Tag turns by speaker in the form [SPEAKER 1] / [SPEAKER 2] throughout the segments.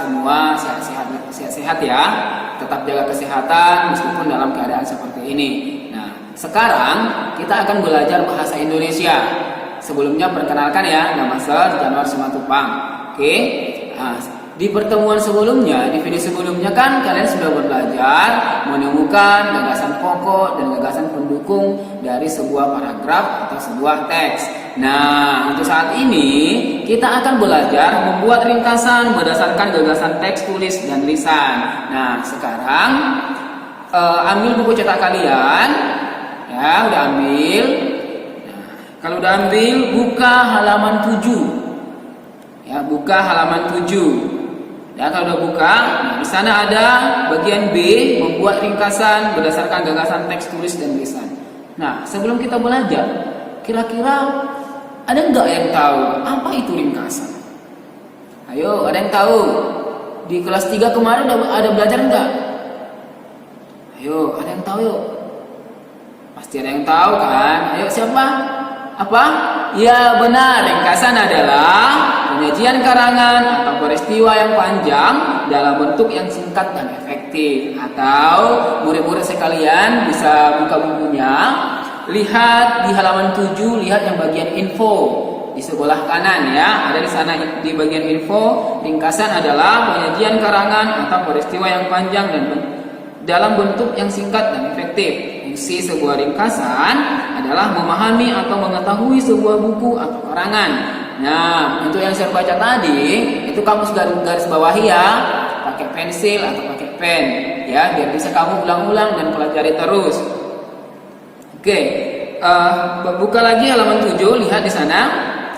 [SPEAKER 1] semua sehat-sehat ya. Tetap jaga kesehatan meskipun dalam keadaan seperti ini. Nah, sekarang kita akan belajar bahasa Indonesia. Sebelumnya perkenalkan ya, nama saya Januar Simatupang. Oke. Nah, di pertemuan sebelumnya, di video sebelumnya kan kalian sudah belajar menemukan gagasan pokok dan gagasan pendukung dari sebuah paragraf atau sebuah teks. Nah, untuk saat ini kita akan belajar membuat ringkasan berdasarkan gagasan teks tulis dan lisan. Nah, sekarang ambil buku cetak kalian. Ya, udah ambil. Nah, kalau udah ambil, buka halaman 7. Ya, buka halaman 7. Ya, kalau udah buka, nah, di sana ada bagian B, membuat ringkasan berdasarkan gagasan teks tulis dan lisan. Nah, sebelum kita belajar, kira-kira ada nggak yang tahu apa itu ringkasan? Ayo, ada yang tahu? Di kelas 3 kemarin ada belajar nggak? Ayo, ada yang tahu yuk? Pasti ada yang tahu kan? Ayo, siapa? Apa? Ya, benar. Ringkasan adalah penyajian karangan atau peristiwa yang panjang dalam bentuk yang singkat dan efektif. Atau murid-murid sekalian bisa buka bukunya, lihat di halaman 7, lihat yang bagian info di sebelah kanan ya. Ada di sana di bagian info, ringkasan adalah penyajian karangan atau peristiwa yang panjang dan dalam bentuk yang singkat dan efektif. Fungsi sebuah ringkasan adalah memahami atau mengetahui sebuah buku atau karangan. Nah, untuk yang saya baca tadi, itu kamu garis bawahi ya, pakai pensil atau pakai pen, ya, biar bisa kamu ulang-ulang dan pelajari terus. Oke, buka lagi halaman 7, lihat di sana.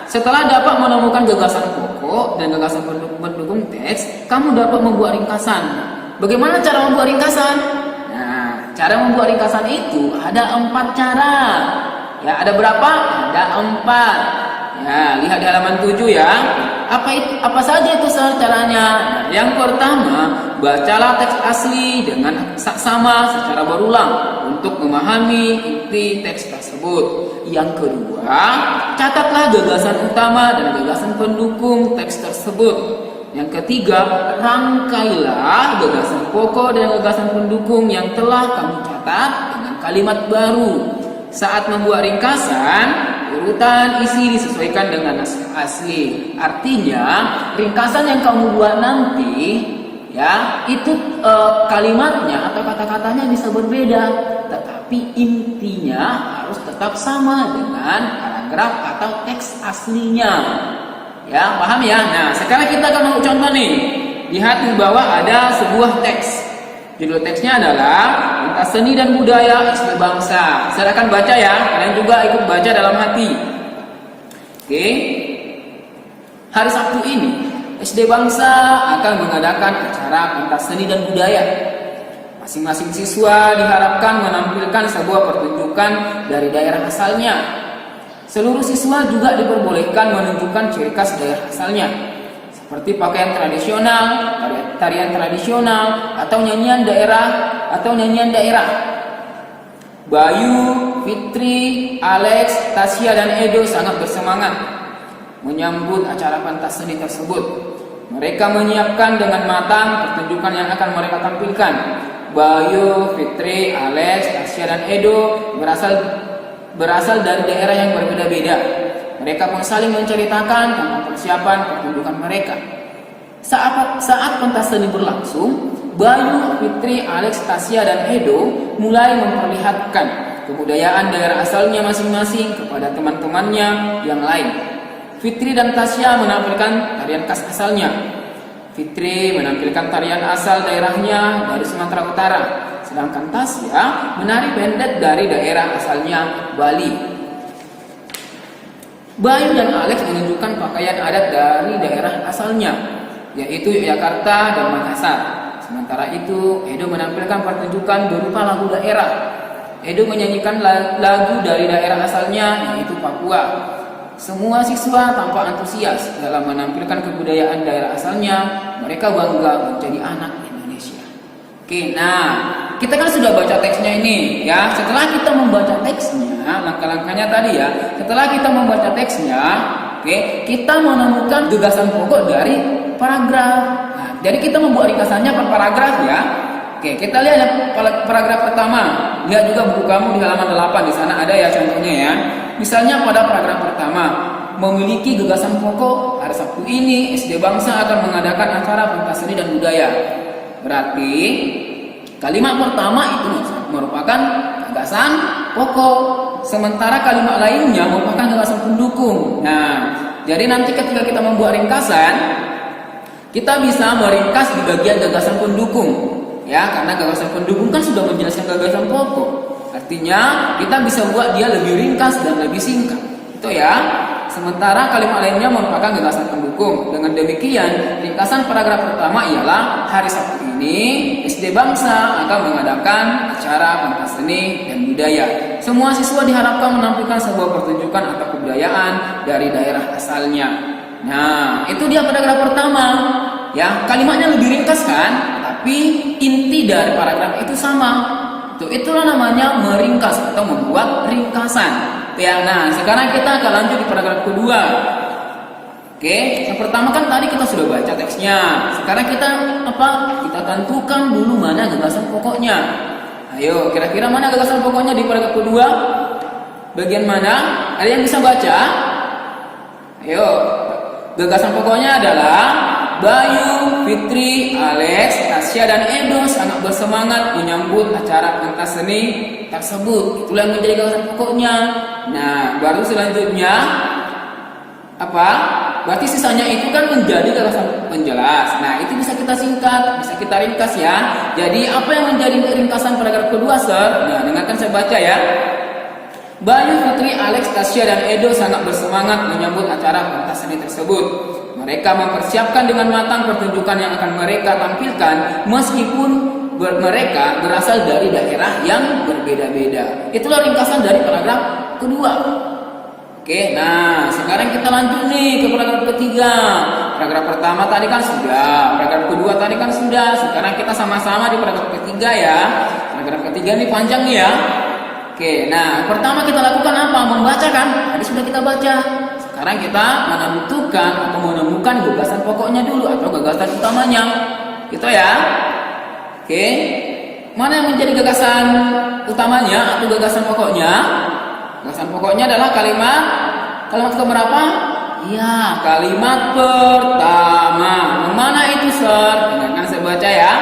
[SPEAKER 1] Setelah dapat menemukan gagasan pokok dan gagasan pendukung teks, kamu dapat membuat ringkasan. Bagaimana cara membuat ringkasan? Nah, cara membuat ringkasan itu ada 4 cara. Ya, ada berapa? Ada 4. Ya, lihat di halaman 7 ya. Apa saja itu caranya? Nah, yang pertama, bacalah teks asli dengan saksama secara berulang untuk memahami inti teks tersebut. Yang kedua, catatlah gagasan utama dan gagasan pendukung teks tersebut. Yang ketiga, rangkailah gagasan pokok dan gagasan pendukung yang telah kamu catat dengan kalimat baru. Saat membuat ringkasan, urutan isi disesuaikan dengan naskah asli. Artinya, ringkasan yang kamu buat nanti, ya, itu kalimatnya atau kata-katanya bisa berbeda, tetapi intinya harus tetap sama dengan paragraf atau teks aslinya. Ya, paham ya? Nah, sekarang kita akan mengambil contoh nih. Lihat di bawah ada sebuah teks. Judul teksnya adalah Pentas Seni dan Budaya SD Bangsa. Saya akan baca ya, kalian juga ikut baca dalam hati. Oke. Hari Sabtu ini, SD Bangsa akan mengadakan acara Pentas Seni dan Budaya. Masing-masing siswa diharapkan menampilkan sebuah pertunjukan dari daerah asalnya. Seluruh siswa juga diperbolehkan menunjukkan ciri khas daerah asalnya, seperti pakaian tradisional, tarian tradisional, atau nyanyian daerah. Bayu, Fitri, Alex, Tasya, dan Edo sangat bersemangat menyambut acara pentas seni tersebut. Mereka menyiapkan dengan matang pertunjukan yang akan mereka tampilkan. Bayu, Fitri, Alex, Tasya, dan Edo berasal dari daerah yang berbeda-beda. Mereka pun saling menceritakan tentang persiapan pertunjukan mereka. Saat pentas seni berlangsung, Bayu, Fitri, Alex, Tasya, dan Edo mulai memperlihatkan kebudayaan daerah asalnya masing-masing kepada teman-temannya yang lain. Fitri dan Tasya menampilkan tarian khas asalnya. Fitri menampilkan tarian asal daerahnya dari Sumatera Utara, sedangkan Tasya menari pendet dari daerah asalnya Bali. Bayu dan Alex menunjukkan pakaian adat dari daerah asalnya, yaitu Yogyakarta dan Makassar. Sementara itu, Edo menampilkan pertunjukan berupa lagu daerah. Edo menyanyikan lagu dari daerah asalnya, yaitu Papua. Semua siswa tampak antusias dalam menampilkan kebudayaan daerah asalnya. Mereka bangga menjadi anak Indonesia. Oke, nah kita kan sudah baca teksnya ini ya. Setelah kita membaca teksnya, langkah-langkahnya tadi ya. Setelah kita membaca teksnya, oke, kita menemukan gagasan pokok dari paragraf. Nah, jadi kita membuat ringkasannya per paragraf ya. Oke, kita lihat ya paragraf pertama. Lihat juga buku kamu di halaman 8, di sana ada ya contohnya ya. Misalnya pada paragraf pertama, memiliki gagasan pokok, hari Sabtu ini SD Bangsa akan mengadakan acara pentas seni dan budaya. Berarti kalimat pertama itu merupakan gagasan pokok, sementara kalimat lainnya merupakan gagasan pendukung. Nah, jadi nanti ketika kita membuat ringkasan, kita bisa meringkas di bagian gagasan pendukung. Ya, karena gagasan pendukung kan sudah menjelaskan gagasan pokok. Artinya kita bisa buat dia lebih ringkas dan lebih singkat. Itu ya. Sementara kalimat lainnya merupakan gagasan pendukung. Dengan demikian, ringkasan paragraf pertama ialah hari Sabtu ini SD Bangsa akan mengadakan acara pentas seni dan budaya. Semua siswa diharapkan menampilkan sebuah pertunjukan atau kebudayaan dari daerah asalnya. Nah, itu dia paragraf pertama. Ya, kalimatnya lebih ringkas kan? Tapi inti dari paragraf itu sama. Itulah namanya meringkas atau membuat ringkasan. Ya, nah sekarang kita akan lanjut di paragraf kedua. Oke, yang pertama kan tadi kita sudah baca teksnya. Sekarang kita Kita tentukan dulu mana gagasan pokoknya. Ayo, kira-kira mana gagasan pokoknya di paragraf kedua? Bagian mana? Ada yang bisa baca? Ayo, gagasan pokoknya adalah Bayu, Fitri, Alex, Tasya, dan Edo sangat bersemangat menyambut acara pentas seni tersebut. Itulah yang menjadi gagasan pokoknya. Nah, baru selanjutnya berarti sisanya itu kan menjadi gagasan penjelas. Nah, itu bisa kita singkat, bisa kita ringkas ya. Jadi apa yang menjadi ringkasan paragraf kedua, Sir? Nah, dengarkan saya baca ya. Bayu, Fitri, Alex, Tasya, dan Edo sangat bersemangat menyambut acara pentas seni tersebut. Mereka mempersiapkan dengan matang pertunjukan yang akan mereka tampilkan meskipun mereka berasal dari daerah yang berbeda-beda. Itulah ringkasan dari paragraf kedua. Oke, nah sekarang kita lanjut nih ke paragraf ketiga. Paragraf pertama tadi kan sudah, paragraf kedua tadi kan sudah. Sekarang kita sama-sama di paragraf ketiga ya. Paragraf ketiga ini panjang nih ya. Oke, nah pertama kita lakukan apa? Membaca kan? Tadi sudah kita baca. Sekarang kita menentukan atau menemukan gagasan pokoknya dulu atau gagasan utamanya. Gitu ya. Oke. Mana yang menjadi gagasan utamanya atau gagasan pokoknya? Gagasan pokoknya adalah kalimat keberapa? Iya, kalimat pertama. Mana itu, Sir? Dengarkan saya baca ya.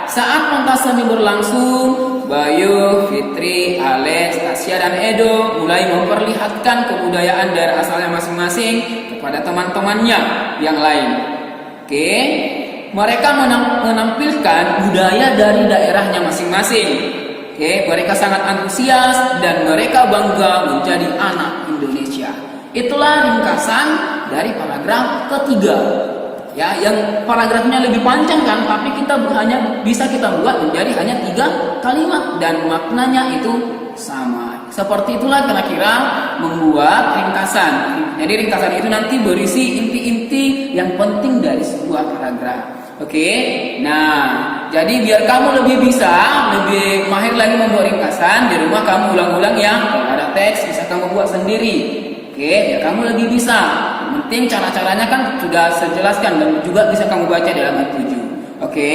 [SPEAKER 1] Saat pentas seni berlangsung, Bayu, Fitri, Alex, Tasya, dan Edo mulai memperlihatkan kebudayaan daerah asalnya masing-masing kepada teman-temannya yang lain. Oke, mereka menampilkan budaya dari daerahnya masing-masing. Oke, mereka sangat antusias dan mereka bangga menjadi anak Indonesia. Itulah ringkasan dari paragraf ketiga. Ya, yang paragrafnya lebih panjang kan, tapi kita hanya bisa kita buat menjadi hanya 3 kalimat dan maknanya itu sama. Seperti itulah kira-kira membuat ringkasan. Jadi ringkasan itu nanti berisi inti-inti yang penting dari sebuah paragraf. Oke, nah jadi biar kamu lebih mahir lagi membuat ringkasan, di rumah kamu ulang-ulang ya. Kalau ada teks bisa kamu buat sendiri. Oke, ya kamu lebih bisa. Penting cara-caranya kan sudah saya jelaskan dan juga bisa kamu baca di halaman 7. Oke,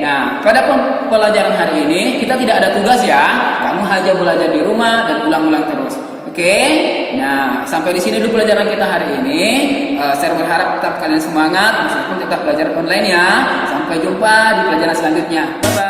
[SPEAKER 1] nah pada pelajaran hari ini kita tidak ada tugas ya. Kamu hanya belajar di rumah dan ulang-ulang terus. Oke, nah sampai di sini dulu pelajaran kita hari ini. Saya berharap tetap kalian semangat meskipun tetap belajar online ya. Sampai jumpa di pelajaran selanjutnya. Bye bye.